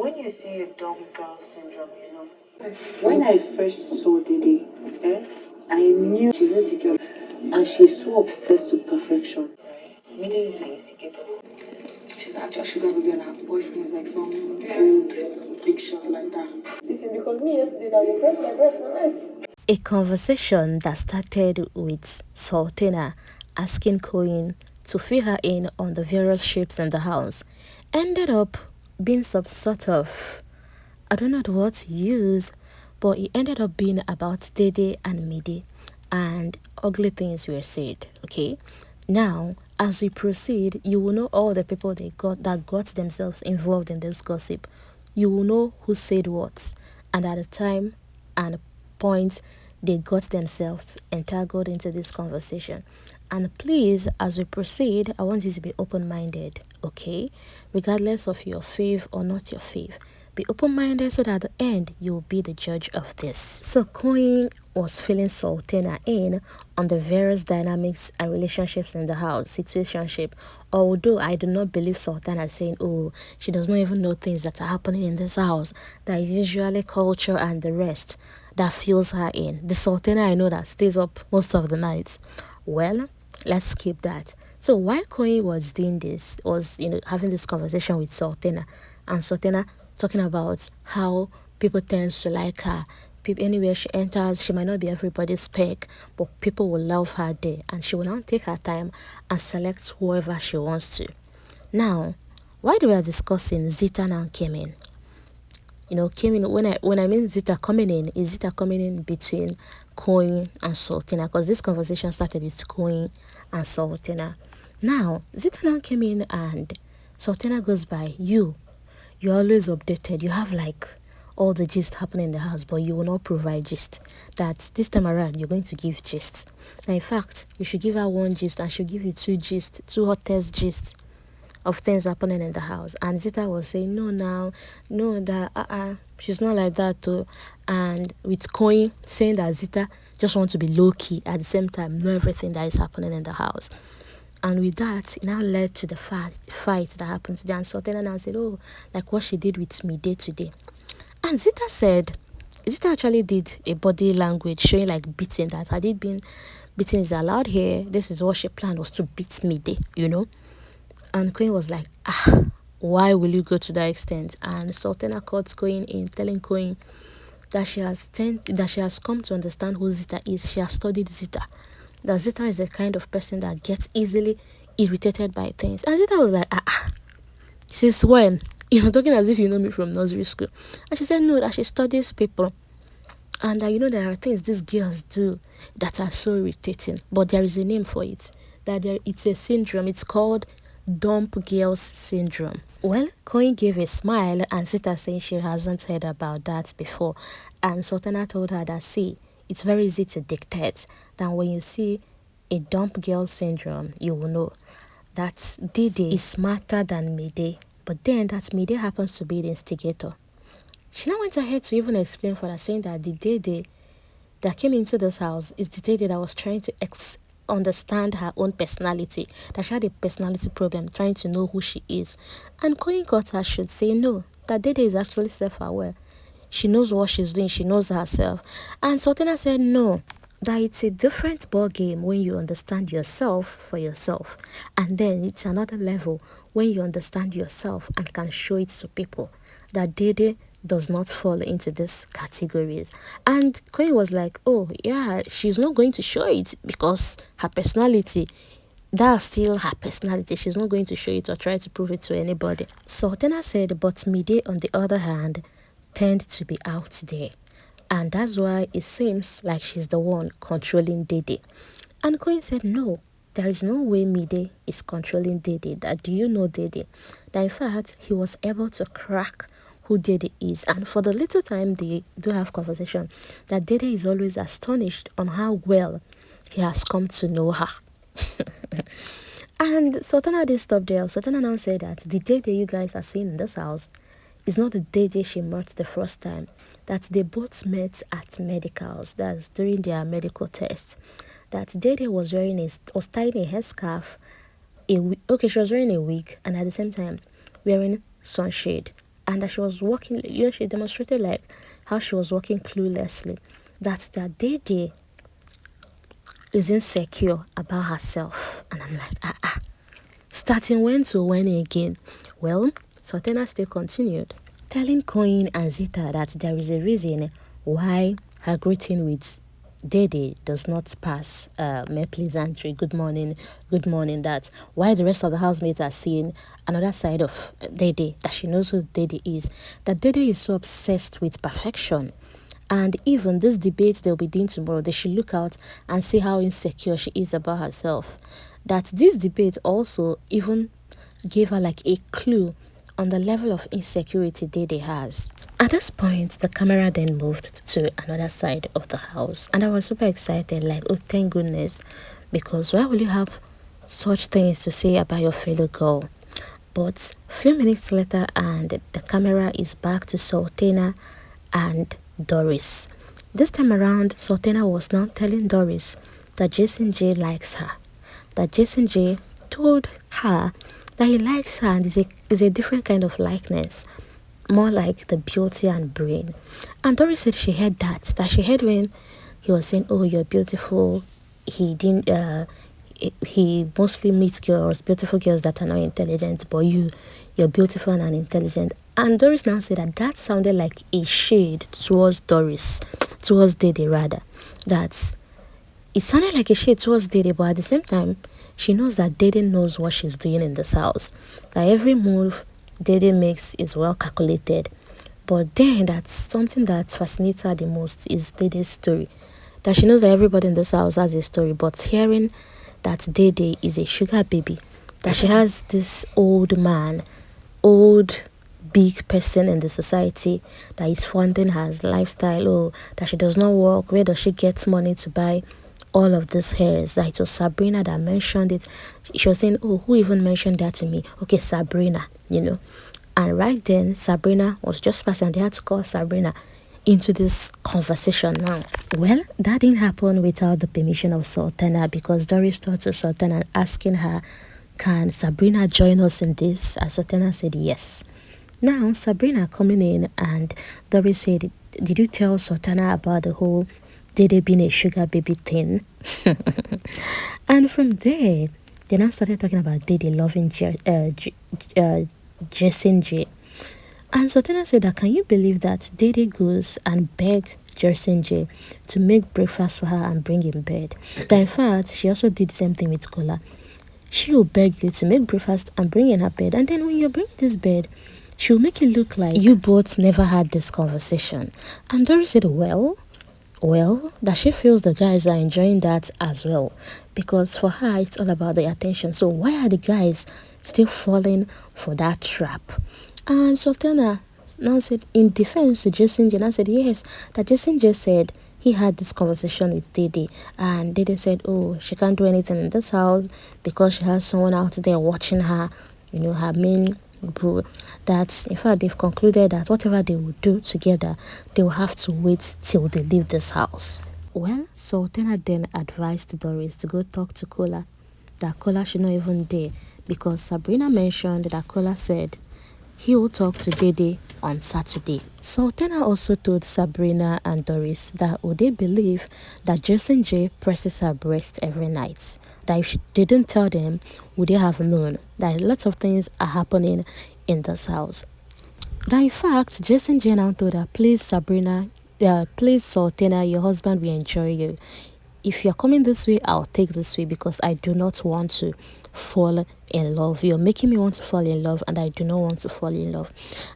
When you see a dumb girl syndrome, when I first saw Dede, I knew she's insecure and she's so obsessed with perfection. Right? Mide is an instigator. She's actually sugar baby and her boyfriend is like some old big shot like that. Listen, because me yesterday I will press my breast for night. A conversation that started with Sultana asking Queen to fill her in on the various shapes in the house ended up being some sort of, I don't know the word to use, but it ended up being about Dede and Mide, and ugly things were said. Okay, now as we proceed, you will know all the people that got themselves involved in this gossip. You will know who said what, and at the time and point they got themselves entangled into this conversation. And please, as we proceed, I want you to be open-minded, okay? Regardless of your fave or not your fave. Be open-minded so that at the end, you'll be the judge of this. So Queen was filling Sultana in on the various dynamics and relationships in the house, situationship. Although I do not believe Sultana saying, oh, she does not even know things that are happening in this house. That is usually culture and the rest that fills her in. The Sultana I know that stays up most of the nights. Well, let's skip that. So while Queen was doing this, was having this conversation with Sultana, and Sultana talking about how people tend to like her. People, anywhere she enters, she might not be everybody's spec, but people will love her there, and she will now take her time and select whoever she wants to. Now, while we were discussing, Zita now came in. Came in when I mean Zita coming in, is Zita coming in between Queen and Sultana, because this conversation started with Queen and Sultana. Now, Zita now came in and Sultana goes by, you're always updated. You have like all the gist happening in the house, but you will not provide gist. That this time around, you're going to give gist. Now, in fact, you should give her one gist and she'll give you two hottest gist of things happening in the house. And Zita was saying, she's not like that too. And with Coin saying that Zita just wants to be low-key at the same time, know everything that is happening in the house. And with that, it now led to the fight that happened today. And Sultana now said, oh, like what she did with me day to day. And Zita actually did a body language showing like beating, that had it been beating is allowed here, this is what she planned, was to beat me day, And Queen was like, why will you go to that extent? And Sultana caught Queen in telling Queen that she has come to understand who Zita is. She has studied Zita. That Zita is the kind of person that gets easily irritated by things. And Zita was like, since when? You're talking as if you know me from nursery school. And she said, no, that she studies people. And that, there are things these girls do that are so irritating. But there is a name for it. It's a syndrome. It's called dump girls syndrome. Well, Coin gave a smile and Zita saying she hasn't heard about that before. And Sultana told her that, see, it's very easy to dictate. That when you see a dump girl syndrome, you will know that Dede is smarter than Mide. But then that Mide happens to be the instigator. She now went ahead to even explain for her, saying that the Dede that came into this house is the Dede that was trying to understand her own personality, that she had a personality problem, trying to know who she is. And Coin Cutter should say no, that Dede is actually self-aware. She knows what she's doing, she knows herself. And Sultana said no, that it's a different ball game when you understand yourself for yourself, and then it's another level when you understand yourself and can show it to people. That Dede does not fall into these categories. And Koyi was like, oh yeah, she's not going to show it because her personality, that's still her personality. She's not going to show it or try to prove it to anybody. Sultana said, but Mide on the other hand tend to be out there. And that's why it seems like she's the one controlling Dede. And Coin said, no, there is no way Mide is controlling Dede. That do you know Dede? That in fact, he was able to crack who Dede is. And for the little time they do have conversation, that Dede is always astonished on how well he has come to know her. And Sultana didn't stop there. Sultana now said that the Dede you guys are seeing in this house is not the Dede she met the first time. That they both met at medicals, that's during their medical test. That Dede was tying a headscarf, she was wearing a wig, and at the same time wearing sunshade. and that she was walking, she demonstrated like how she was walking cluelessly. That Dede is insecure about herself. And I'm like, starting when to when again? Well, Sultana still continued, telling Coin and Zita that there is a reason why her greeting with Dede does not pass mere pleasantry, good morning, that while the rest of the housemates are seeing another side of Dede, that she knows who Dede is, that Dede is so obsessed with perfection. And even this debate they'll be doing tomorrow, they should look out and see how insecure she is about herself. That this debate also even gave her like a clue on the level of insecurity Dede has. At this point, the camera then moved to another side of the house, and I was super excited, like, oh, thank goodness, because why will you have such things to say about your fellow girl? But a few minutes later, and the camera is back to Sultana and Doris. This time around, Sultana was now telling Doris that J likes her, that J told her that he likes her and is a different kind of likeness, more like the beauty and brain. And Doris said she heard that she heard when he was saying, oh, you're beautiful. He didn't he mostly meets beautiful girls that are not intelligent, but you're beautiful and intelligent. And Doris now said that sounded like a shade towards Dede rather. That it sounded like a shade towards Dede, but at the same time, she knows that Dede knows what she's doing in this house. That every move Dede makes is well calculated. But then that's something that fascinates her the most is Dede's story. That she knows that everybody in this house has a story, but hearing that Dede is a sugar baby, that she has this old big person in the society that is funding her lifestyle, or that she does not work, where does she get money to buy all of these hairs? That it was Sabrina that mentioned it. She was saying, oh, who even mentioned that to me? Okay, Sabrina, And right then, Sabrina was just passing, and they had to call Sabrina into this conversation now. Well, that didn't happen without the permission of Sultana, because Doris talked to Sultana asking her, can Sabrina join us in this? And Sultana said yes. Now, Sabrina coming in, and Doris said, did you tell Sultana about the whole Dede being a sugar baby thing? And from there, they now started talking about Dede loving J. And Sultana said that, can you believe that Dede goes and begged J to make breakfast for her and bring in bed? That in fact, she also did the same thing with Kola. She will beg you to make breakfast and bring in her bed, and then when you bring this bed, she'll make it look like you both never had this conversation. And Doris said, well, that she feels the guys are enjoying that as well, because for her, it's all about the attention. So why are the guys still falling for that trap? And Sultana now said, in defense to J, now said, yes, that J said he had this conversation with Dede, and Dede said, oh, she can't do anything in this house because she has someone out there watching her, her main bro. That in fact they've concluded that whatever they will do together, they will have to wait till they leave this house. Well, Sultana then advised Doris to go talk to Kola, that Kola should not even dare, because Sabrina mentioned that Kola said he will talk to Dede on Saturday. Sultana also told Sabrina and Doris that would they believe that J presses her breast every night. That if she didn't tell them, would they have known that lots of things are happening in this house. That in fact, J now told her, please Sabrina, please Sultana, your husband will enjoy you. If you're coming this way, I'll take this way, because I do not want to fall in love. You're making me want to fall in love, and I do not want to fall in love.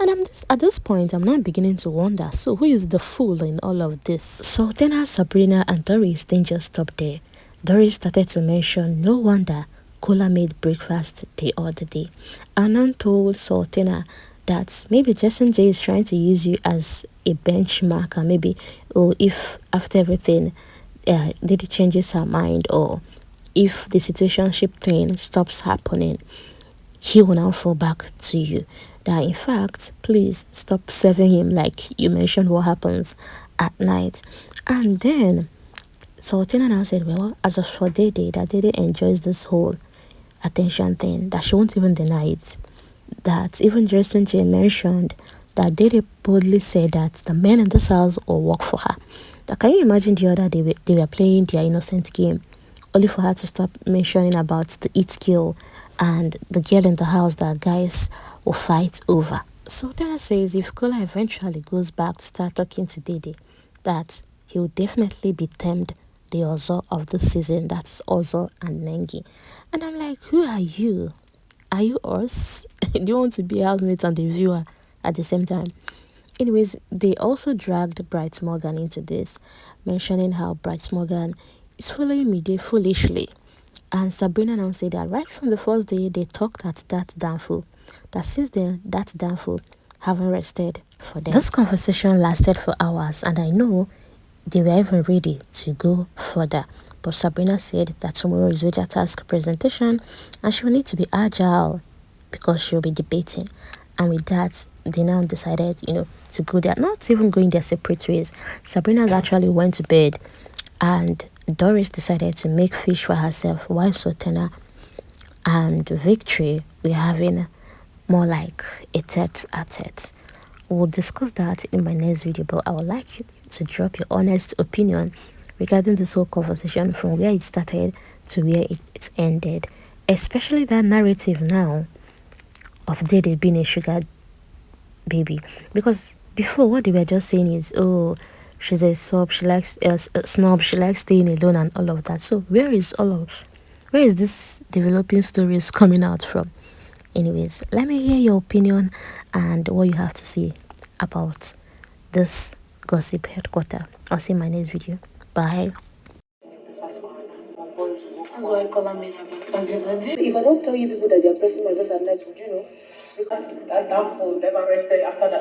And at this point, I'm now beginning to wonder, so who is the fool in all of this? Sultana, Sabrina, and Doris didn't just stop there. Doris started to mention, no wonder Kola made breakfast the other day. And then told Sultana that maybe J is trying to use you as a benchmark, or maybe, or if after everything, Dede changes her mind, or if the situationship thing stops happening, he will now fall back to you. That in fact, please stop serving him like you mentioned what happens at night. And then Sultana now said, well, as of for Dede, that Dede enjoys this whole attention thing, that she won't even deny it. that even Justin J mentioned that Dede boldly said that the men in this house will work for her. Now, can you imagine the other day they were playing their innocent game, only for her to stop mentioning about the eat kill and the girl in the house that guys will fight over. Sultana says if Kola eventually goes back to start talking to Dede, that he will definitely be termed the Ozo of the season. That's Ozo and Nengi. And I'm like, who are you? Are you us? Do you want to be a housemate and the viewer at the same time? Anyways, they also dragged Bright Morgan into this, mentioning how Bright Morgan is following Mide foolishly. And Sabrina now said that right from the first day they talked at that damn fool, that since then that damn fool haven't rested for them. This conversation lasted for hours, and I know they were even ready to go further. But Sabrina said that tomorrow is Vega task presentation and she will need to be agile because she'll be debating. And with that, they now decided, to go there. Not even going their separate ways. Sabrina actually went to bed and Doris decided to make fish for herself while Sultana and Victory were having more like a tete-a-tete. We'll discuss that in my next video, but I would like you to drop your honest opinion regarding this whole conversation from where it started to where it ended, especially that narrative now of Dede being a sugar baby. Because before, what they were just saying is, oh, she's a snob, she likes a snob, she likes staying alone and all of that. So where is this developing stories coming out from? Anyways, let me hear your opinion and what you have to say about this gossip headquarter. I'll see you in my next video. Bye. That's why I call her main if I don't tell you people that they're pressing my dress at night, would you know? Because that damn phone never rested after that.